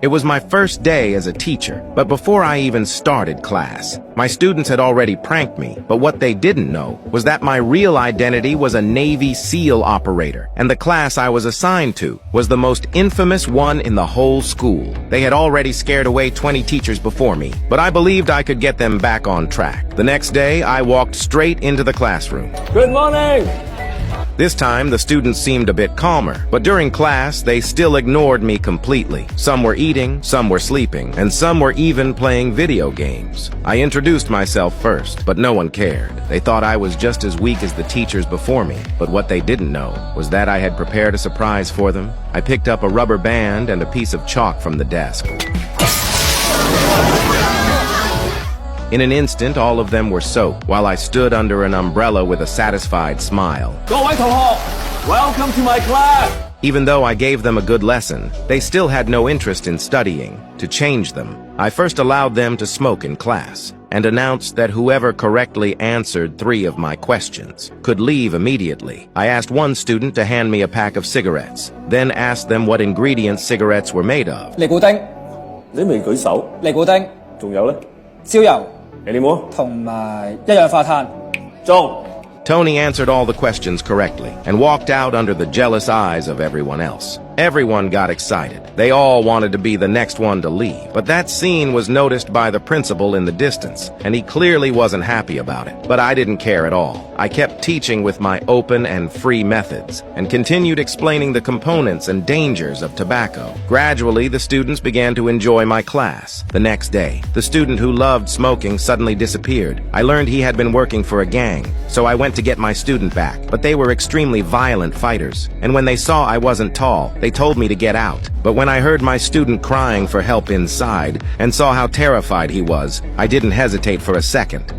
It was my first day as a teacher, but before I even started class, my students had already pranked me, but what they didn't know was that my real identity was a Navy SEAL operator, and the class I was assigned to was the most infamous one in the whole school. They had already scared away 20 teachers before me, but I believed I could get them back on track. The next day, I walked straight into the classroom. Good morning! This time, the students seemed a bit calmer, but during class, they still ignored me completely. Some were eating, some were sleeping, and some were even playing video games. I introduced myself first, but no one cared. They thought I was just as weak as the teachers before me, but what they didn't know was that I had prepared a surprise for them. I picked up a rubber band and a piece of chalk from the desk. In an instant, all of them were soaked, while I stood under an umbrella with a satisfied smile. 各位同學 welcome to my class! Even though I gave them a good lesson, they still had no interest in studying. To change them, I first allowed them to smoke in class, and announced that whoever correctly answered 3 of my questions could leave immediately. I asked one student to hand me a pack of cigarettes, then asked them what ingredients cigarettes were made of. 尼古丁、你未舉手，尼古丁、仲有呢？焦油 Any more？ 同埋一氧化碳。中。 Tony answered all the questions correctly and walked out under the jealous eyes of everyone else. Everyone got excited. They all wanted to be the next one to leave. But that scene was noticed by the principal in the distance, and he clearly wasn't happy about it. But I didn't care at all. I kept teaching with my open and free methods, and continued explaining the components and dangers of tobacco. Gradually, the students began to enjoy my class. The next day, the student who loved smoking suddenly disappeared. I learned he had been working for a gang, so I went to get my student back. But they were extremely violent fighters, and when they saw I wasn't tall, they told me to get out. But when I heard my student crying for help inside and saw how terrified he was, I didn't hesitate for a second.